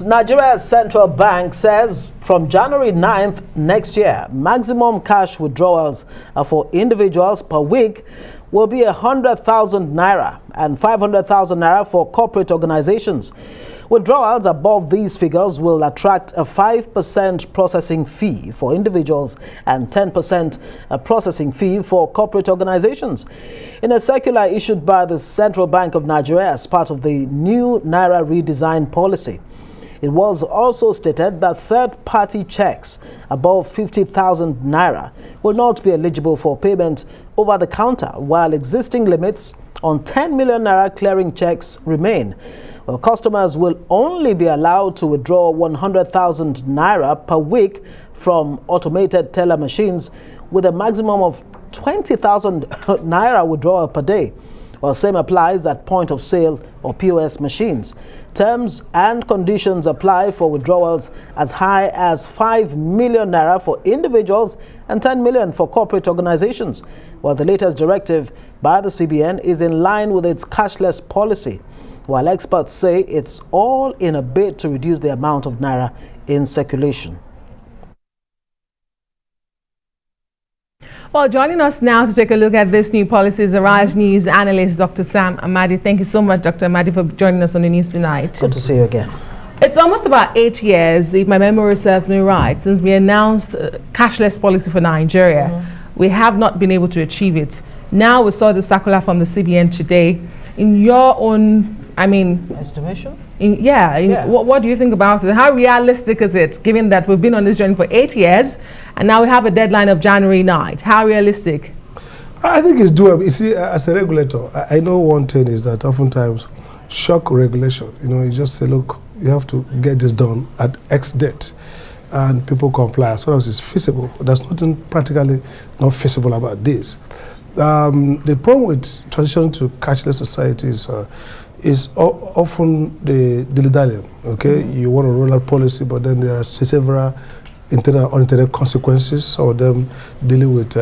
Nigeria's central bank says from January 9th next year, maximum cash withdrawals for individuals per week will be 100,000 naira and 500,000 naira for corporate organizations. Withdrawals above these figures will attract a 5% processing fee for individuals and 10% processing fee for corporate organizations. In a circular issued by the Central Bank of Nigeria as part of the new Naira redesign policy, it was also stated that third-party checks above 50,000 naira will not be eligible for payment over the counter, while existing limits on 10 million naira clearing checks remain. Well, customers will only be allowed to withdraw 100,000 naira per week from automated teller machines with a maximum of 20,000 naira withdrawal per day. Well, same applies at point of sale or POS machines. Terms and conditions apply for withdrawals as high as 5 million naira for individuals and 10 million for corporate organizations. While the latest directive by the CBN is in line with its cashless policy, while experts say it's all in a bid to reduce the amount of naira in circulation. Well, joining us now to take a look at this new policy is Arise News analyst, Dr. Sam Amadi. Thank you so much, Dr. Amadi, for joining us on the news tonight. Good to see you again. It's almost about 8 years, if my memory serves me right, since we announced cashless policy for Nigeria. We have not been able to achieve it. Now we saw the circular from the CBN today. In your own, estimation? What do you think about it? How realistic is it, given that we've been on this journey for 8 years and now we have a deadline of January 9th? How realistic? I think it's doable. You see, as a regulator, I know one thing is that oftentimes shock regulation, you just say, look, you have to get this done at X date, and people comply as far as it's feasible. There's nothing practically not feasible about this. The problem with transition to cashless societies is often the dilly-dallying, okay? You want to roll out policy, but then there are several intended and unintended consequences of them dealing with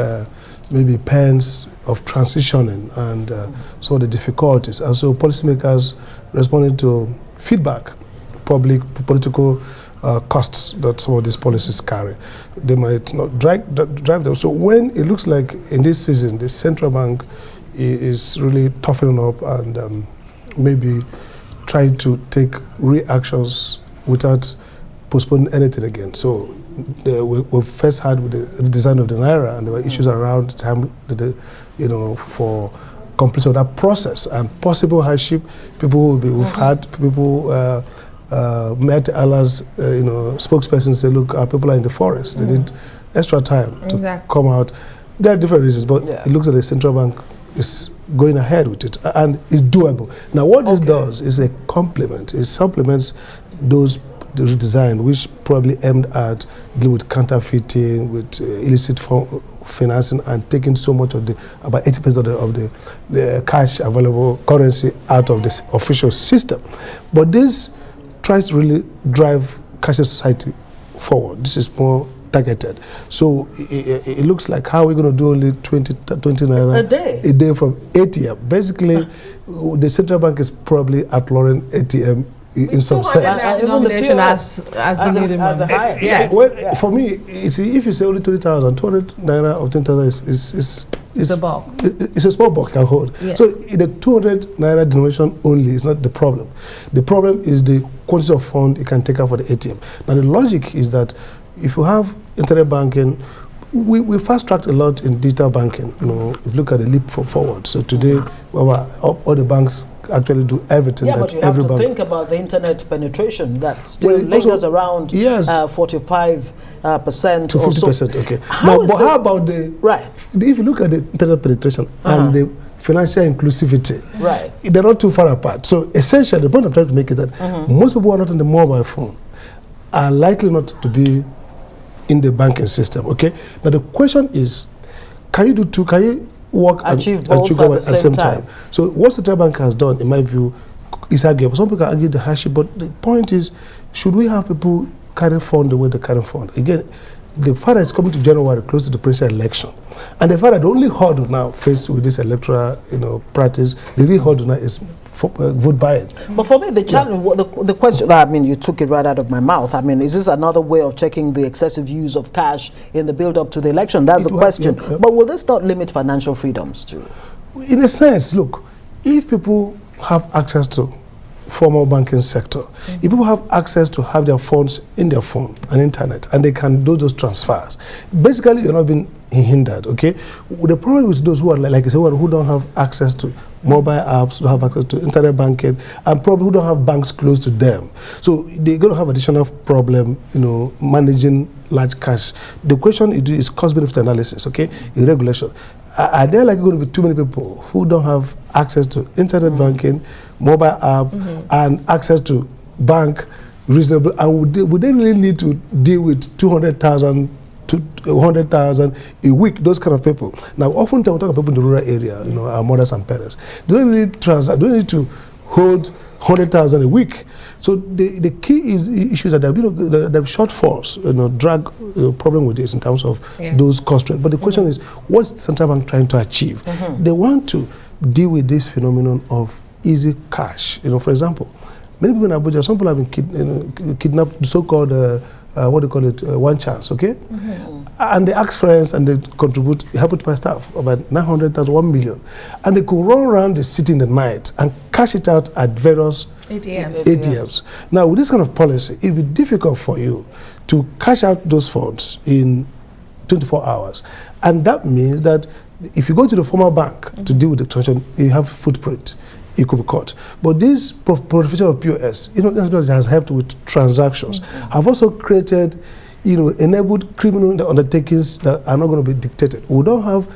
maybe pains of transitioning and some of the difficulties. And so policymakers responding to feedback, public, political costs that some of these policies carry, they might not drive them. So when it looks like in this season, the central bank is really toughening up and maybe trying to take reactions without postponing anything again. So we first had with the design of the Naira, and there were issues around time, for completion of that process and possible hardship. We've had people met Allah's, spokesperson say, look, our people are in the forest. They need extra time to come out. There are different reasons, but it looks like the central bank is going ahead with it, and it's doable. Now, what this does is a complement. It supplements the redesign, which probably aimed at dealing with counterfeiting, with illicit financing, and taking so much of about 80% of the cash available currency out of this official system. But this tries to really drive cashless society forward. This is more targeted. So it looks like how we're going to do only 20 naira a day from ATM. Basically, the central bank is probably outlawing ATM in some sense. Denomination as the highest. For me, if you say only 20,000, 200 naira or 10,000 is a bulk. It's a small bulk can hold. Yeah. So the 200 naira denomination only is not the problem. The problem is the quantity of fund it can take out for the ATM. Now the logic is that if you have internet banking, we fast-tracked a lot in digital banking. If you look at the leap forward. So today, all the banks actually do everything that every bank. Yeah, but you have to think about the internet penetration that still lingers around 45% to 50%. Okay. How about if you look at the internet penetration and the financial inclusivity, they're not too far apart. So essentially, the point I'm trying to make is that most people who are not on the mobile phone are likely not to be in the banking system. Okay. Now the question is, can you do two? Can you work and achieve both at the same time? So what the central bank has done, in my view, is arguable. Some people can argue the hardship, but the point is, should we have people carry fund the way they carry fund? Again, the fact that it's coming to January, close to the presidential election, and the fact that the only hurdle now faced with this electoral, practice, the real hurdle now is vote buying. But for me, the challenge, the question, I mean, you took it right out of my mouth. I mean, is this another way of checking the excessive use of cash in the build-up to the election? That's the question. But will this not limit financial freedoms too? In a sense, look, if people have access to formal banking sector, if people have access to have their funds in their phone and internet, and they can do those transfers, basically you're not being hindered, okay? The problem with those who are, like I said, who don't have access to mobile apps, don't have access to internet banking, and probably who don't have banks close to them. So they're going to have additional problem, managing large cash. The question is cost-benefit analysis, okay, in regulation. Are there like going to be too many people who don't have access to internet banking, mobile app, and access to bank reasonable? And would they really need to deal with 200,000 to 100,000 a week? Those kind of people. Now, often we talk about people in the rural area, our mothers and parents. They don't really transact. They don't need to hold 100,000 a week. So the key issues that there are shortfalls, drag problem with this in terms of those constraints. But the question is, what's the central bank trying to achieve? They want to deal with this phenomenon of easy cash. For example, many people in Abuja, some people have been kidnapped, so-called what do you call it, one chance, okay? And they ask friends and they contribute, help to my staff, about 900,000, 1 million. And they could run around the city in the night and cash it out at various ATMs. Now, with this kind of policy, it will be difficult for you to cash out those funds in 24 hours. And that means that if you go to the formal bank to deal with the transaction, you have footprint. It could be caught. But this proliferation of POS, has helped with transactions, have also created, enabled criminal undertakings that are not going to be dictated. We don't have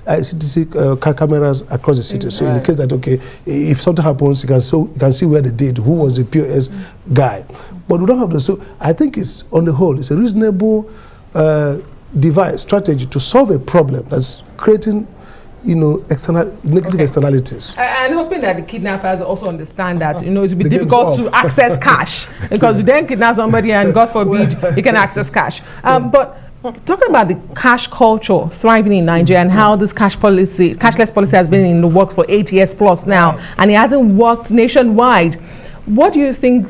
CTC cameras across the city. So in the case that, okay, if something happens, you can see where they did, who was the POS guy. But we don't have those. So I think it's, on the whole, it's a reasonable strategy to solve a problem that's creating negative externalities. And hoping that the kidnappers also understand that, it will be difficult to access cash because you then kidnap somebody and God forbid you can access cash. But talking about the cash culture thriving in Nigeria and how this cashless policy has been in the works for 8 years plus now, and it hasn't worked nationwide, what do you think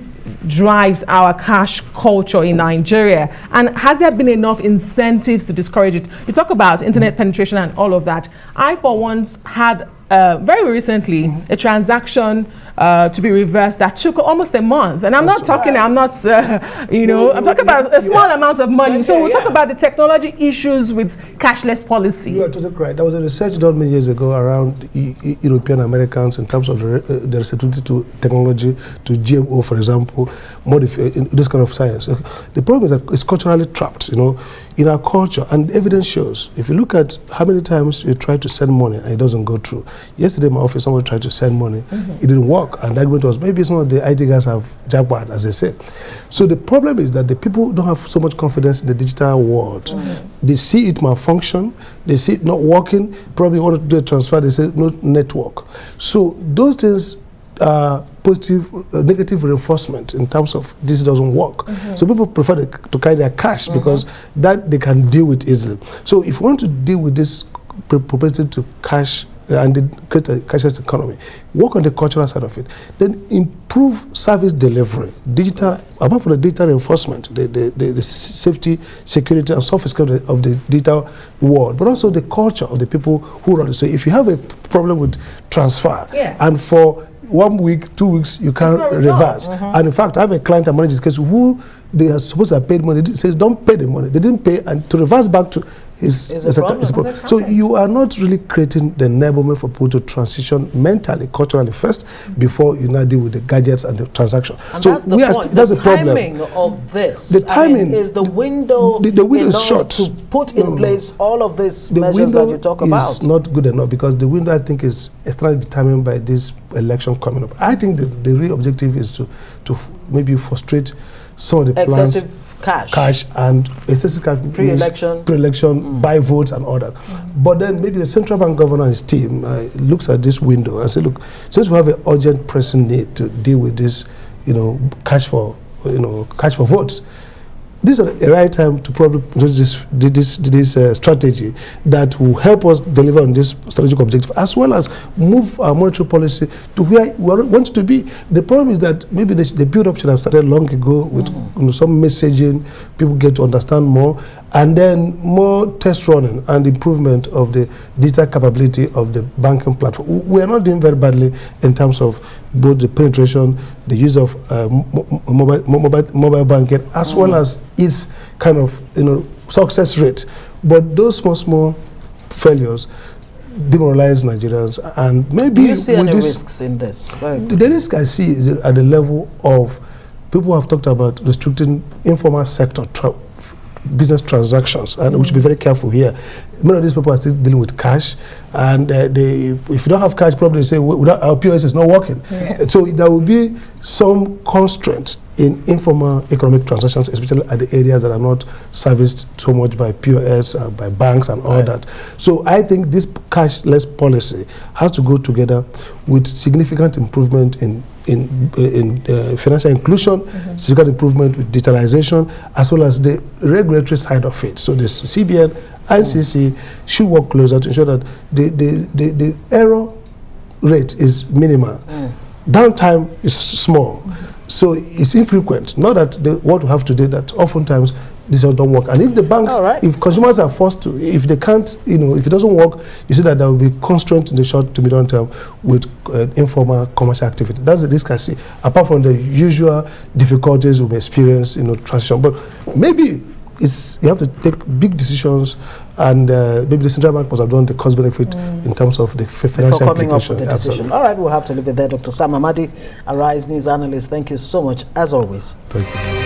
drives our cash culture in Nigeria, and has there been enough incentives to discourage it? You talk about internet penetration and all of that. I for once had very recently a transaction to be reversed that took almost a month, and I'm not talking about a small amount of money. So we'll talk about the technology issues with cashless policy. You are totally correct. There was a research done many years ago around European Americans in terms of the receptivity to technology, to GMO, for example, this kind of science. The problem is that it's culturally trapped, in our culture, and evidence shows. If you look at how many times you try to send money and it doesn't go through. Yesterday in my office, someone tried to send money. It didn't work, and the argument was maybe some of the IT guys have jackpot, as they say. So the problem is that the people don't have so much confidence in the digital world. They see it malfunction, they see it not working, probably want to do a transfer, they say no network. So those things are positive, negative reinforcement in terms of this doesn't work. So people prefer to carry their cash because that they can deal with easily. So if you want to deal with this propensity to cash and create a cashless economy, work on the cultural side of it, then improve service delivery, apart from the data reinforcement, the safety, security, and sophistication of the data world, but also the culture of the people who run it. So if you have a problem with transfer, and for 1 week, 2 weeks, you can't reverse. And in fact, I have a client I manage this case who they are supposed to have paid money. It says don't pay the money. They didn't pay, and to reverse back to is a problem. So you are not really creating the enablement for people to transition mentally, culturally first, before you now deal with the gadgets and the transaction. And so that's the problem. The timing of this. The timing is the window. The window is short to put in place all of these measures that you talk about. It's not good enough because the window, I think, is extremely determined by this election coming up. I think the real objective is to maybe frustrate some of the plans. Cash and excessive cash pre-election, buy votes and all that. But then maybe the central bank governor and his team looks at this window and say, look, since we have an urgent pressing need to deal with this, cash for votes, this is the right time to probably introduce this strategy that will help us deliver on this strategic objective, as well as move our monetary policy to where we want it to be. The problem is that maybe the build-up should have started long ago with some messaging, people get to understand more, and then more test running and improvement of the digital capability of the banking platform. We are not doing very badly in terms of both the penetration, the use of mobile banking, as well as its kind of success rate. But those small failures demoralize Nigerians, and maybe do you see any risks in this? The risk I see is at the level of people have talked about restricting informal sector business transactions, and we should be very careful here. Many of these people are still dealing with cash, and if you don't have cash, probably they say our POS is not working. Yeah. So there will be some constraints in informal economic transactions, especially at the areas that are not serviced so much by POS, by banks and all that. So I think this cashless policy has to go together with significant improvement in financial inclusion, significant improvement with digitalization, as well as the regulatory side of it. So the CBN, ICC should work closer to ensure that the error rate is minimal. Downtime is small. So it's infrequent. Not that what we have today, that oftentimes this don't work. And if the banks, if consumers are forced to, if they can't, if it doesn't work, you see that there will be constraints in the short to medium term with informal commercial activity. That's the risk I see, apart from the usual difficulties we may experience, transition. But maybe you have to take big decisions, and maybe the central bank must have done the cost benefit in terms of the financial coming up implication. with the decision. All right, we'll have to leave it there. Dr. Sam Amadi, Arise News analyst, thank you so much, as always. Thank you.